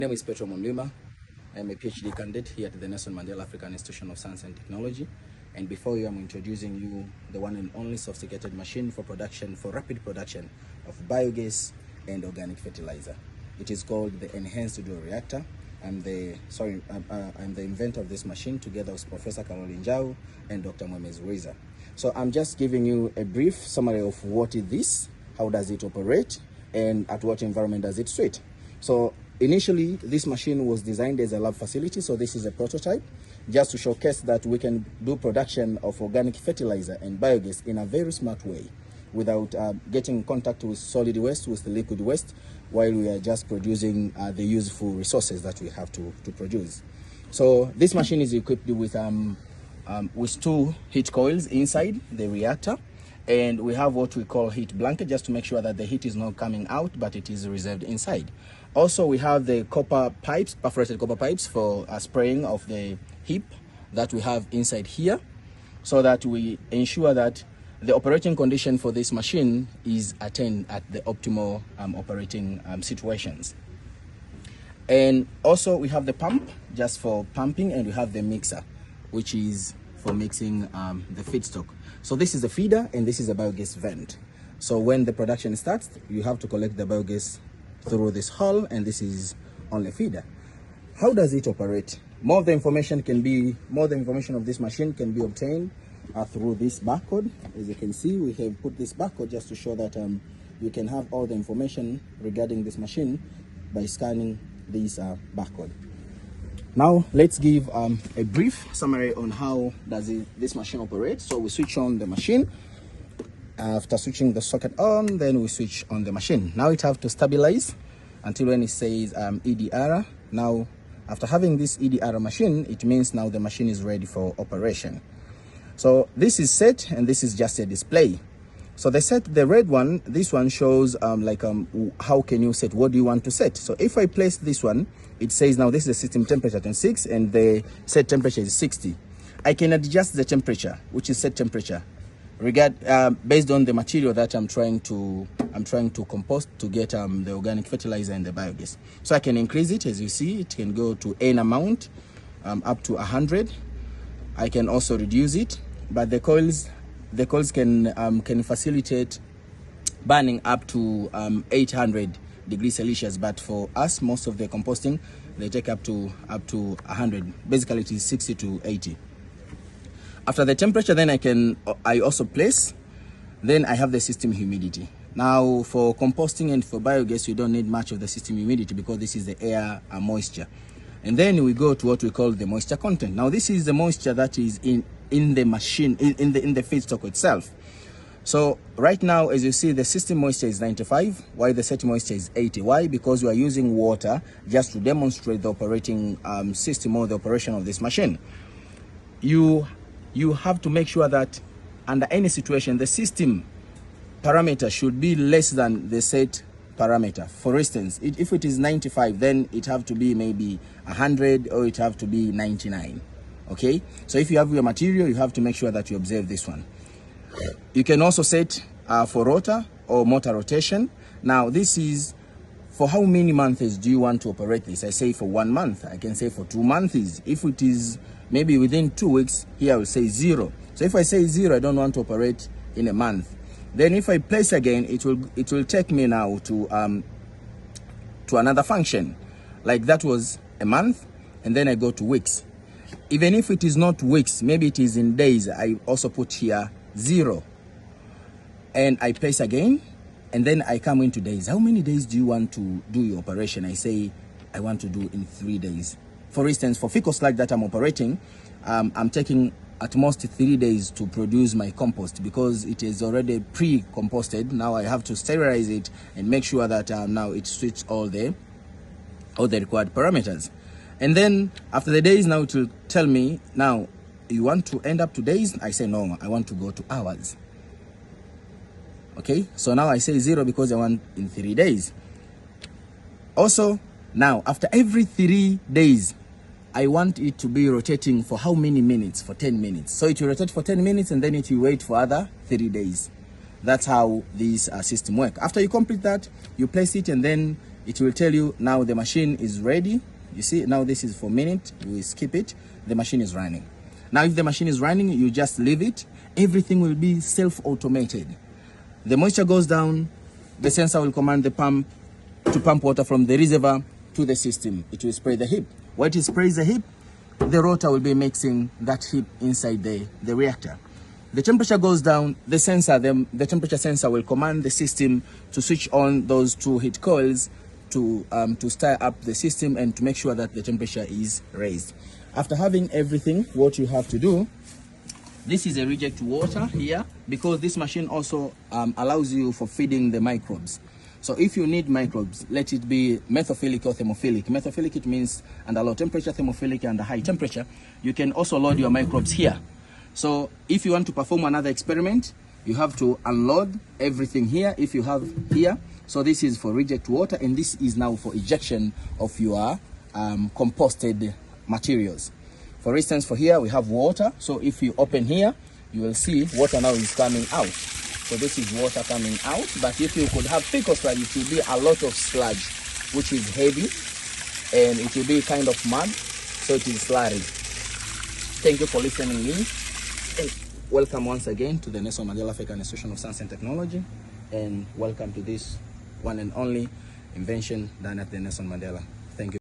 My name is Petro Mwamlima. I'm a PhD candidate here at the Nelson Mandela African Institution of Science and Technology. And before you, I'm introducing you the one and only sophisticated machine for rapid production of biogas and organic fertilizer. It is called the Enhanced Duo Reactor. I'm the inventor of this machine together with Professor Karoli Njau and Dr. Mwemezi Rwiza. So I'm just giving you a brief summary of what is this, how does it operate, and at what environment does it suit. So initially, this machine was designed as a lab facility, so this is a prototype, just to showcase that we can do production of organic fertilizer and biogas in a very smart way, without getting in contact with solid waste, with the liquid waste, while we are just producing the useful resources that we have to produce. So this machine is equipped with 2 heat coils inside the reactor, and we have what we call heat blanket, just to make sure that the heat is not coming out, but it is reserved inside. Also, we have the copper pipes, perforated copper pipes for spraying of the heap that we have inside here, so that we ensure that the operating condition for this machine is attained at the optimal operating situations. And also we have the pump just for pumping, and we have the mixer, which is for mixing the feedstock. So this is the feeder and this is a biogas vent. So when the production starts, you have to collect the biogas through this hole, and this is on the feeder. How does it operate? More of the information of this machine can be obtained through this barcode. As you can see, we have put this barcode just to show that you can have all the information regarding this machine by scanning this barcode. Now let's give a brief summary on how does this machine operate. So we switch on the machine. After switching the socket on, then we switch on the machine. Now it have to stabilize until when it says EDR. Now after having this EDR machine, it means now the machine is ready for operation. So this is set, and this is just a display. So they set the red one, this one shows how can you set, what do you want to set. So if I place this one, it says now this is the system temperature 26 and the set temperature is 60. I can adjust the temperature, which is set temperature, based on the material that I'm trying to compost to get the organic fertilizer and the biogas. So I can increase it, as you see, it can go to N amount up to 100. I can also reduce it, but the coils can facilitate burning up to 800 degrees Celsius. But for us, most of the composting, they take up to 100. Basically, it is 60 to 80. After the temperature, then I also place. Then I have the system humidity. Now, for composting and for biogas, you don't need much of the system humidity because this is the air moisture. And then we go to what we call the moisture content. Now, this is the moisture that is in the machine, in the feedstock itself. So right now, as you see, the system moisture is 95, while the set moisture is 80. Why? Because we are using water just to demonstrate the operating system or the operation of this machine. You have to make sure that under any situation, the system parameter should be less than the set parameter. For instance, if it is 95, then it have to be maybe 100 or it have to be 99. Okay, so if you have your material, you have to make sure that you observe this one. You can also set for rotor or motor rotation. Now this is for how many months do you want to operate this. I say for 1 month, I can say for 2 months. If it is maybe within 2 weeks, here I will say 0. So if I say 0, I don't want to operate in a month. Then if I place again, it will take me now to another function. Like that was a month, and then I go to weeks. Even if it is not weeks, maybe it is in days, I also put here 0. And I place again, and then I come into days. How many days do you want to do your operation? I say I want to do in 3 days. For instance, for fecal slag that I'm operating, I'm taking at most 3 days to produce my compost because it is already pre-composted. Now I have to sterilize it and make sure that now it suits all the required parameters. And then after the days, now it will tell me, now you want to end up to days? I say no, I want to go to hours. Okay, so now I say 0 because I want in 3 days. Also, now after every 3 days, I want it to be rotating for how many minutes? For 10 minutes. So it will rotate for 10 minutes and then it will wait for other 3 days. That's how this system works. After you complete that, you place it and then it will tell you now the machine is ready. You see, now this is for minute. You skip it. The machine is running. Now, if the machine is running, you just leave it. Everything will be self-automated. The moisture goes down. The sensor will command the pump to pump water from the reservoir to the system. It will spray the heap. When it sprays the heap, the rotor will be mixing that heap inside the reactor. The temperature goes down. The sensor, the temperature sensor will command the system to switch on those 2 heat coils to stir up the system and to make sure that the temperature is raised. After having everything, what you have to do, this is a reject water here, because this machine also allows you for feeding the microbes. So if you need microbes, let it be methophilic or thermophilic. Methophilic, it means under low temperature, thermophilic under high temperature. You can also load your microbes here. So if you want to perform another experiment, you have to unload everything here if you have here. So this is for reject water, and this is now for ejection of your composted materials. For instance, for here we have water. So if you open here, you will see water now is coming out. So this is water coming out. But if you could have fecal sludge, it will be a lot of sludge, which is heavy, and it will be kind of mud, so it is slurry. Thank you for listening in, and welcome once again to the Nelson Mandela African Institution of Science and Technology, and welcome to this one and only invention done at the Nelson Mandela.